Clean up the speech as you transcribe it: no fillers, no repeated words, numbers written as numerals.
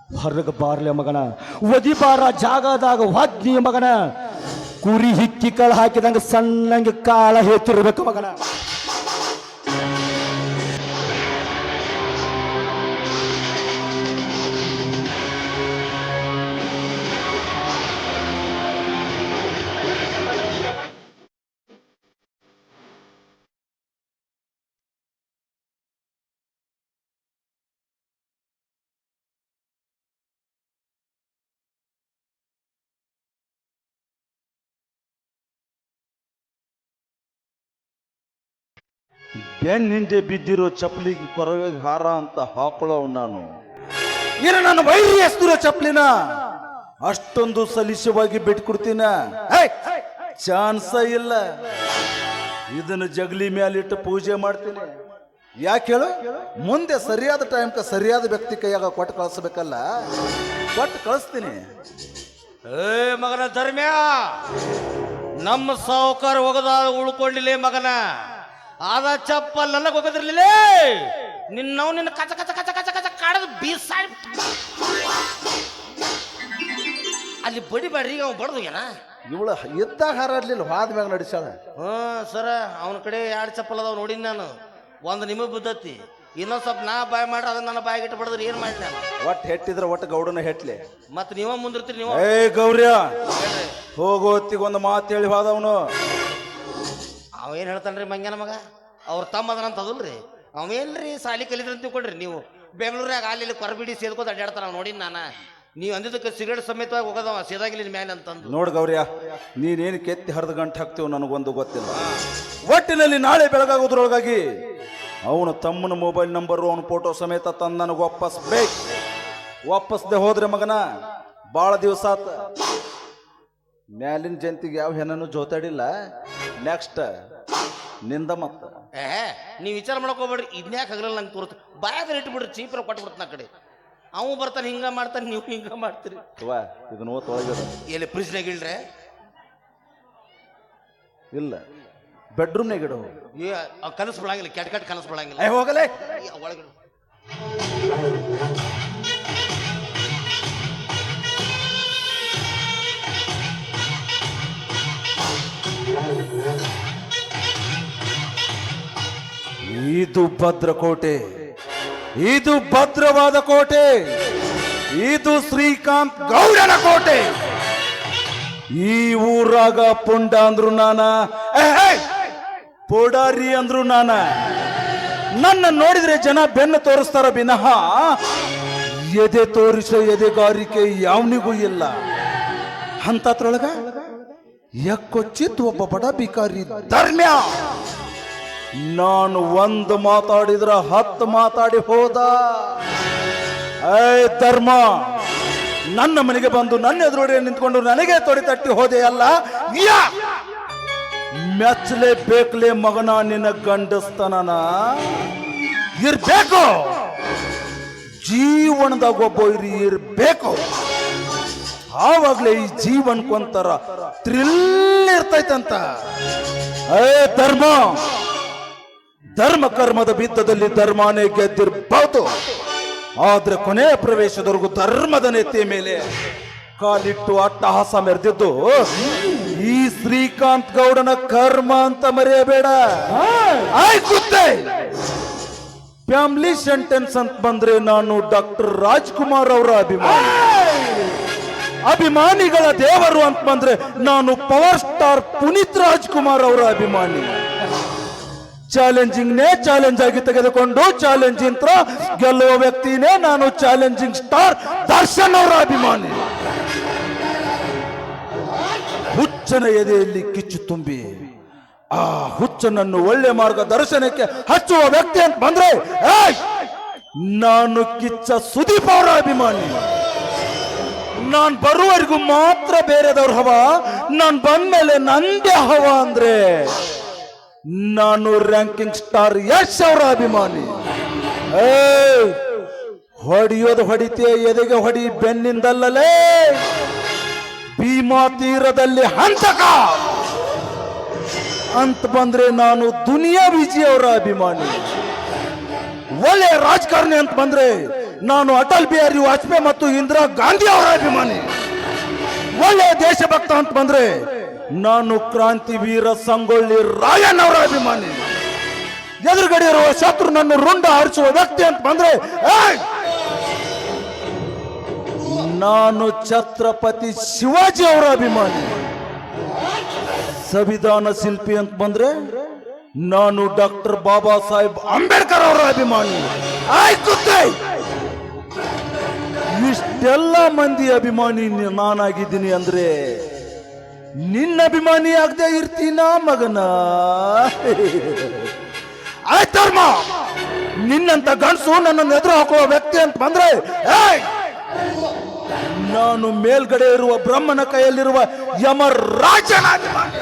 ಹೊರಗೆ ಬಾರ್ಲೆ ಮಗನ, ಒದಿಬಾರ ಜಾಗದಾಗ ವಾದ್ನಿ ಮಗನ, ಕುರಿ ಹಿಕ್ಕಿ ಕಾಳು ಹಾಕಿದಂಗ ಸಣ್ಣಂಗೆ ಕಾಳ ಹೇತಿರ್ಬೇಕು ಮಗನ. ಬೆನ್ನ ಹಿಂದೆ ಬಿದ್ದಿರೋ ಚಪ್ಪಲಿಗೆ ಕೊರವಾಗಿ ಹಾರ ಅಂತ ಹಾಕೊಳ್ಳೋ ನಾನು. ಏನು ನನ್ನ ವೈರಿ ಎಸ್ತಿರೋ ಚಪ್ಪಲಿನ ಅಷ್ಟೊಂದು ಸಲಿಸವಾಗಿ ಬಿಟ್ಕೊಡ್ತೀನ? ಚಾನ್ಸ ಇಲ್ಲ. ಇದನ್ನು ಜಗಲಿ ಮೇಲಿಟ್ಟು ಪೂಜೆ ಮಾಡ್ತೀನಿ. ಯಾಕೆ ಹೇಳು? ಮುಂದೆ ಸರಿಯಾದ ಟೈಮ್ಗೆ ಸರಿಯಾದ ವ್ಯಕ್ತಿ ಕೈಯಾಗ ಕೊಟ್ಟು ಕಳಿಸ್ಬೇಕಲ್ಲ, ಕೊಟ್ಟು ಕಳಿಸ್ತೀನಿ. ಏ ಮಗನ ಧರ್ಮ್ಯ, ನಮ್ಮ ಸಾವುಕಾರ ಹೋಗದ ಉಳ್ಕೊಂಡಿಲ್ಲ ಮಗನ. ಆದ ಚಪ್ಪಲ್ ನನಗೆ ಹೋಗದಿರ್ಲಿಲ್ಲ. ನಿನ್ನ ಕಚ ಕಚ ಕಚ ಕಚ ಕಚ ಕಾಡದು ಬೀಸಾಡಿ ಅಲ್ಲಿ ಬಡಿಬೇಡ್ರಿ, ಅವ್ ಬಡ್ದು ಏನ ಇವಳು ಎದ್ದಾಗ ಹಾರಾಡ್ಲಿಲ್ಲ, ಹಾದ ಮ್ಯಾಗ ನಡಿಸಾಳ. ಸರ ಅವನ ಕಡೆ 2 ಚಪ್ಪಲ್ ಅದಾವ ನೋಡಿನಿ ನಾನು. ಒಂದು ನಿಮಗೆ ಬಿದ್ದತಿ, ಇನ್ನೊಂದು ಸ್ವಲ್ಪ ನಾ ಬಾಯ್ ಮಾಡ್ರಿ, ಅದನ್ನ ನನ್ನ ಬಾಯಿಗೆ ಇಟ್ಟು ಬಡದ್ರಿ ಏನ್ ಮಾಡಿ ನಾನು. ಒಟ್ಟು ಹೆಟ್ಟಿದ್ರೆ ಒಟ್ಟು ಗೌಡನ ಹೆಟ್ಲಿ. ಮತ್ತೆ ನೀವ ಮುಂದಿರ್ತೀರಿ ನೀವು. ಏ ಗೌರ್ಯ, ಹೋಗೋತ್ತಿಗೊಂದು ಮಾತು ಹೇಳಿ ಹೋದವನು. ಅವೇನು ಹೇಳ್ತಾನ್ರಿ ಮಂಗ್ಯನ ಮಗ, ಅವ್ರ ತಮ್ಮ ಅದನಂತ ಅದಲ್ರಿ. ಅವೇನ್ರಿ ಸಾಲಿ ಕಲಿದ್ರಿ ಅಂತ ತಿಳ್ಕೊಡ್ರಿ ನೀವು. ಬೆಂಗಳೂರಾಗ ಅಲ್ಲಿ ಕೊರಬಿಡಿ ಸೇದ್ಕೋತ ಅಡ್ಡಾಡ್ತಾರ ನೋಡಿ ನಾನು. ನೀವು ಅಂದಿದ್ದಕ್ಕೆ ಸಿಗರೇಟ್ ಸಮೇತವಾಗಿ ಹೋಗೋದವ ಸೇದಾಗಿಲ್ಲ ಮ್ಯಾಲೆ ಅಂತಂದು. ನೋಡು ಗೌರ್ಯ, ನೀನೇನು ಕೆತ್ತಿ ಹರಿದು ಗಂಟು ಹಾಕ್ತೀವಿ ನನಗೊಂದು ಗೊತ್ತಿಲ್ಲ. ಒಟ್ಟಿನಲ್ಲಿ ನಾಳೆ ಬೆಳಗಾಗೋದ್ರೊಳಗಾಗಿ ಅವನ ತಮ್ಮನ ಮೊಬೈಲ್ ನಂಬರು ಅವನ ಫೋಟೋ ಸಮೇತ ತಂದು ನನಗೆ ವಾಪಸ್ಬೇಕು. ವಾಪಸ್ದೆ ಹೋದ್ರೆ ಮಗನ ಭಾಳ ದಿವಸ ಆತ. ಮ್ಯಾಲಿನ ಜಂತಿಗೆ ಯಾವ ಹೆಣ್ಣನ್ನು ಜೋತಾಡಿಲ್ಲ. ನೆಕ್ಸ್ಟ್ ನಿಂದ ಮತ್ತ ನೀವು ವಿಚಾರ ಮಾಡಕ್ ಹೋಗ್ಬೇಡ್ರಿ. ಇದ್ನ್ಯಾಕೆ ಹಗಲಲ್ಲ ನಂಗೆ ತೋರಿಸ್ತು ಬಾಯಾದ್ರೆ ಇಟ್ಬಿಡ್ರಿ, ಚೀಪರ ಕೊಟ್ಬಿಡ್ತಾನ ಆ ಕಡೆ. ಅವು ಬರ್ತಾನೆ ಹಿಂಗ ಮಾಡ್ತಾನೆ, ನೀವು ಹಿಂಗ ಮಾಡ್ತೀರಿ. ಇದನ್ನ ತೊಳಗಿದ ಎಲ್ಲಿ ಫ್ರಿಜ್ನಾಗ ಇಳ್ರೆ ಇಲ್ಲ, ಬೆಡ್ರೂಮ್ನಾಗ ಇಡು. ಕನಸು ಬಿಡಂಗಿಲ್ಲ, ಕೆಟ್ಟ ಕನಸು ಬಿಡಂಗಿಲ್ಲ. ಹೋಗಲೇ ಒಳಗೆ ಇದು ಭದ್ರಕೋಟೆ, ಇದು ಭದ್ರವಾದ ಕೋಟೆ, ಇದು ಶ್ರೀಕಾಂತ್ ಗೌಡನ ಕೋಟೆ. ಈ ಊರಾಗ ಪುಂಡ ಅಂದ್ರು ನಾನ, ಪೋಡಾರಿ ಅಂದ್ರು ನಾನ. ನನ್ನ ನೋಡಿದ್ರೆ ಜನ ಬೆನ್ನು ತೋರಿಸ್ತಾರ ವಿನಃ ಎದೆ ತೋರಿಸೋ ಎದೆಗಾರಿಕೆ ಯಾವನಿಗೂ ಇಲ್ಲ. ಅಂತತ್ರೊಳಗ ಎಕ್ಕೊಚ್ಚಿತ್ ಒಬ್ಬ ಬಡ ಬಿಕಾರಿ ಧರ್ಮ್ಯ. ನಾನು ಒಂದು ಮಾತಾಡಿದ್ರ 10 ಮಾತಾಡಿ ಹೋದ. ಧರ್ಮ, ನನ್ನ ಮನೆಗೆ ಬಂದು ನನ್ನ ಎದುರುಡೆ ನಿಂತ್ಕೊಂಡು ನನಗೆ ತೊಡೆ ತಟ್ಟಿ ಹೋದೆ ಅಲ್ಲ. ಮೆಚ್ಚಲೇ ಬೇಕಲೇ ಮಗನ, ನಿನ್ನ ಗಂಡಸ್ತನನ ಇರ್ಬೇಕು. ಜೀವನದಾಗ ಒಬ್ಬ ಇರ್ಬೇಕು, ಆವಾಗ್ಲೇ ಈ ಜೀವನಕ್ಕೊಂಥರ ಥ್ರಿಲ್ ಇರ್ತೈತಂತ. ಧರ್ಮ, ಧರ್ಮ ಕರ್ಮದ ಬಿದ್ದದಲ್ಲಿ ಧರ್ಮನೇ ಗೆದ್ದಿರ್ಬಹುದು. ಆದ್ರೆ ಕೊನೆಯ ಪ್ರವೇಶದವರೆಗೂ ಧರ್ಮದ ನೆತ್ತಿಯ ಮೇಲೆ ಕಾಲಿಟ್ಟು ಅಟ್ಟಹಾಸ ಮೆರೆದಿದ್ದು ಈ ಶ್ರೀಕಾಂತ್ ಗೌಡನ ಕರ್ಮ ಅಂತ ಮರೆಯಬೇಡ. ಫ್ಯಾಮಿಲಿ ಸೆಂಟೆನ್ಸ್ ಅಂತ ಬಂದ್ರೆ ನಾನು ಡಾಕ್ಟರ್ ರಾಜ್ಕುಮಾರ್ ಅವರ ಅಭಿಮಾನಿ. ಅಭಿಮಾನಿಗಳ ದೇವರು ಅಂತ ಬಂದ್ರೆ ನಾನು ಪವರ್ ಸ್ಟಾರ್ ಪುನೀತ್ ರಾಜ್ಕುಮಾರ್ ಅವರ ಅಭಿಮಾನಿ. ಚಾಲೆಂಜಿಂಗ್ ನೇ ಚಾಲೆಂಜ್ ಆಗಿ ತೆಗೆದುಕೊಂಡು ಚಾಲೆಂಜಿಂಗ್ ಗೆಲ್ಲುವ ವ್ಯಕ್ತಿನೇ ನಾನು ಚಾಲೆಂಜಿಂಗ್ ಸ್ಟಾರ್ ದರ್ಶನ್ ಅವರ ಅಭಿಮಾನಿ. ಹುಚ್ಚನ ಎದೆಯಲ್ಲಿ ಕಿಚ್ಚು ತುಂಬಿ ಆ ಹುಚ್ಚನನ್ನು ಒಳ್ಳೆ ಮಾರ್ಗದರ್ಶನಕ್ಕೆ ಹಚ್ಚುವ ವ್ಯಕ್ತಿ ಅಂತ ಬಂದ್ರೆ ನಾನು ಕಿಚ್ಚ ಸುದೀಪ್ ಅವರ ಅಭಿಮಾನಿ. ನಾನ್ ಬರುವವರೆಗೂ ಮಾತ್ರ ಬೇರೆದವ್ರ ಹವ, ನಾನ್ ಬಂದ್ಮೇಲೆ ನಂದೇ ಹವ ಅಂದ್ರೆ ನಾನು ರ್ಯಾಂಕಿಂಗ್ ಸ್ಟಾರ್ ಯಶ್ ಅವರ ಅಭಿಮಾನಿ. ಹೊಡಿಯೋದು ಹೊಡಿತೀಯ, ಎದೆಗೆ ಹೊಡಿ, ಬೆನ್ನಿಂದಲ್ಲಲೇ. ಭೀಮಾ ತೀರದಲ್ಲಿ ಹಂತಕ ಅಂತ ಬಂದ್ರೆ ನಾನು ದುನಿಯಾ ವಿಜಯ್ ಅವರ ಅಭಿಮಾನಿ. ಒಳ್ಳೆ ರಾಜಕಾರಣಿ ಅಂತ ಬಂದ್ರೆ ನಾನು ಅಟಲ್ ಬಿಹಾರಿ ವಾಜಪೇಯಿ ಮತ್ತು ಇಂದಿರಾ ಗಾಂಧಿ ಅವರ ಅಭಿಮಾನಿ. ಒಳ್ಳೆಯ ದೇಶಭಕ್ತ ಅಂತ ಬಂದ್ರೆ ನಾನು ಕ್ರಾಂತಿವೀರ ಸಂಗೊಳ್ಳಿ ರಾಯಣ್ಣ ಅವರ ಅಭಿಮಾನಿ. ಎದುರುಗಡೆ ಇರುವ ಶತ್ರು ನನ್ನ ರುಂಡ ಹಾರಿಸುವ ವ್ಯಕ್ತಿ ಅಂತ ಬಂದ್ರೆ ಏಯ್! ನಾನು ಛತ್ರಪತಿ ಶಿವಾಜಿ ಅವರ ಅಭಿಮಾನಿ. ಸಂವಿಧಾನ ಶಿಲ್ಪಿ ಅಂತ ಬಂದ್ರೆ ನಾನು ಡಾಕ್ಟರ್ ಬಾಬಾ ಸಾಹೇಬ್ ಅಂಬೇಡ್ಕರ್ ಅವರ ಅಭಿಮಾನಿ. ಆಯ್ತುತ್ತೆ, ಇಷ್ಟೆಲ್ಲ ಮಂದಿ ಅಭಿಮಾನಿ ನಾನಾಗಿದ್ದೀನಿ ಅಂದ್ರೆ ನಿನ್ನ ಅಭಿಮಾನಿ ಆಗದೆ ಇರ್ತೀನ ಮಗನ? ಆಯ್ತರ್ಮ, ನಿನ್ನಂತ ಗಂಡಸು ನನ್ನನ್ನು ಎದುರು ಹಾಕುವ ವ್ಯಕ್ತಿ ಅಂತ ಬಂದ್ರೆ ಏಯ್! ನಾನು ಮೇಲ್ಗಡೆ ಇರುವ ಬ್ರಹ್ಮನ ಕೈಯಲ್ಲಿರುವ ಯಮರಾಜನ ಅಭಿಮಾನಿ.